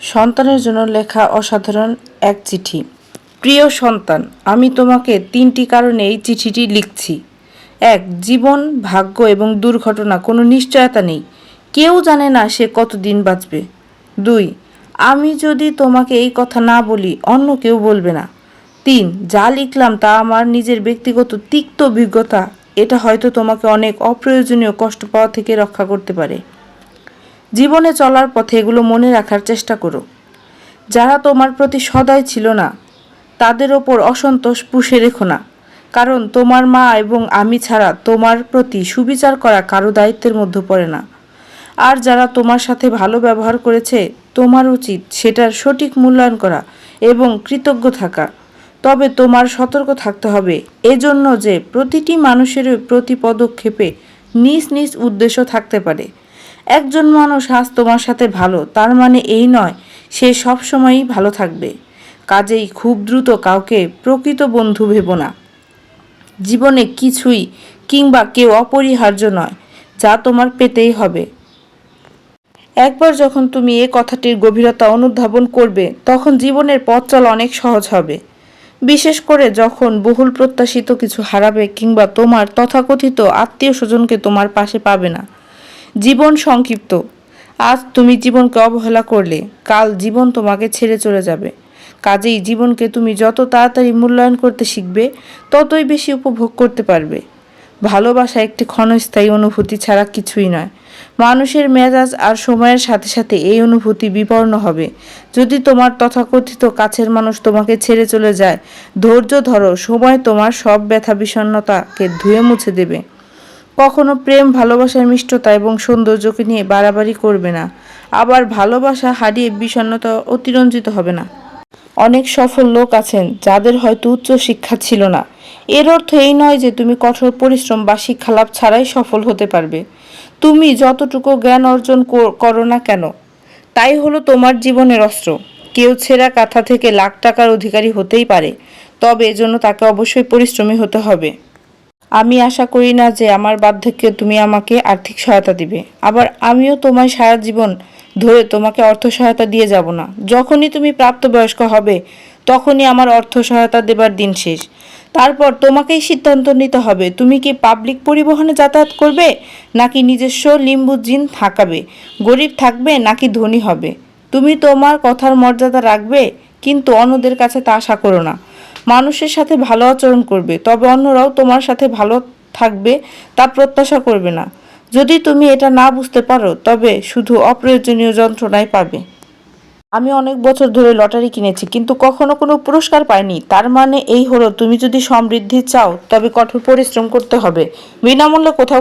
সন্তানের জন্য লেখা অসাধারণ এক চিঠি। প্রিয় সন্তান, আমি তোমাকে ৩টি কারণে এই চিঠিটি লিখছি। ১. জীবন, ভাগ্য এবং দুর্ঘটনা কোনো নিশ্চয়তা নেই। কেউ জানে না সে কতদিন বাঁচবে। ২. আমি যদি তোমাকে এই কথা না বলি, অন্য কেউ বলবে না। ৩. যা লিখলাম তা আমার নিজের ব্যক্তিগত তিক্ত অভিজ্ঞতা। এটা হয়তো তোমাকে অনেক অপ্রয়োজনীয় কষ্ট পাওয়া থেকে রক্ষা করতে পারে। জীবনে চলার পথে এগুলো মনে রাখার চেষ্টা করো। যারা তোমার প্রতি সদয় ছিল না, তাদের ওপর অসন্তোষ পুষে রেখো না, কারণ তোমার মা এবং আমি ছাড়া তোমার প্রতি সুবিচার করা কারো দায়িত্বের মধ্যে পড়ে না। আর যারা তোমার সাথে ভালো ব্যবহার করেছে, তোমার উচিত সেটার সঠিক মূল্যায়ন করা এবং কৃতজ্ঞ থাকা। তবে তোমার সতর্ক থাকতে হবে এজন্য যে প্রতিটি মানুষের প্রতি পদক্ষেপে নিজ নিজ উদ্দেশ্য থাকতে পারে। একজন মানুষ আজ তোমার সাথে ভালো, তার মানে এই নয় সে সবসময়ই ভালো থাকবে। কাজেই খুব দ্রুত কাউকে প্রকৃত বন্ধু ভেবো না। জীবনে কিছুই কিংবা কেউ অপরিহার্য নয় যা তোমার পেতেই হবে। একবার যখন তুমি এ কথাটির গভীরতা অনুধাবন করবে, তখন জীবনের পথ চলা অনেক সহজ হবে। বিশেষ করে যখন বহুল প্রত্যাশিত কিছু হারাবে কিংবা তোমার তথাকথিত আত্মীয় স্বজনকে তোমার পাশে পাবে না। জীবন সংক্ষিপ্ত। আজ তুমি জীবনকে অবহেলা করলে, কাল জীবন তোমাকে ছেড়ে চলে যাবে। কাজেই জীবনকে তুমি যত তাড়াতাড়ি মূল্যায়ন করতে শিখবে, ততই বেশি উপভোগ করতে পারবে। ভালোবাসা একটি ক্ষণস্থায়ী অনুভূতি ছাড়া কিছুই নয়। মানুষের মেজাজ আর সময়ের সাথে সাথে এই অনুভূতি বিপন্ন হবে। যদি তোমার তথাকথিত কাছের মানুষ তোমাকে ছেড়ে চলে যায়, ধৈর্য ধরো, সময় তোমার সব ব্যথা বিষণ্ণতাকে ধুয়ে মুছে দেবে। কখনো প্রেম, ভালোবাসার মিষ্টতা এবং সৌন্দর্যকে নিয়ে বাড়াবাড়ি করবে না। আবার ভালোবাসা হারিয়ে বিষণ্ণতা অতিরঞ্জিত হবে না। অনেক সফল লোক আছেন যাদের হয়তো উচ্চ শিক্ষা ছিল না। এর অর্থ এই নয় যে তুমি কঠোর পরিশ্রম বা শিক্ষালাভ ছাড়াই সফল হতে পারবে। তুমি যতটুকু জ্ঞান অর্জন করো না কেন, তাই হলো তোমার জীবনের অস্ত্র। কেউ ছেঁড়া কাঁথা থেকে লাখ টাকার অধিকারী হতেই পারে, তবে এজন্য তাকে অবশ্যই পরিশ্রমী হতে হবে। আমি আশা করি না যে আমার বার্ধক্যে তুমি আমাকে আর্থিক সহায়তা দিবে, আবার আমিও তোমায় সারা জীবন ধরে তোমাকে অর্থ সহায়তা দিয়ে যাব না। যখনই তুমি প্রাপ্তবয়স্ক হবে, তখনই আমার অর্থ সহায়তা দেবার দিন শেষ। তারপর তোমাকেই সিদ্ধান্ত নিতে হবে তুমি কি পাবলিক পরিবহনে যাতায়াত করবে, নাকি নিজস্ব লিম্বুজিন হাঁকাবে, গরিব থাকবে নাকি ধনী হবে। তুমি তোমার কথার মর্যাদা রাখবে, কিন্তু অন্যদের কাছে তা আশা করো না। মানুষের সাথে ভালো আচরণ করবে, তবে অন্যরাও তোমার সাথে ভালো থাকবে তা প্রত্যাশা করবে না। যদি তুমি এটা না বুঝতে পারো, তবে শুধু অপ্রয়োজনীয় যন্ত্রণাই পাবে। আমি অনেক বছর ধরে লটারি কিনেছি, কিন্তু কখনো কোনো পুরস্কার পাইনি। তার মানে এই হলো, তুমি যদি সমৃদ্ধি চাও তবে কঠোর পরিশ্রম করতে হবে। বিনামূল্যে কোথাও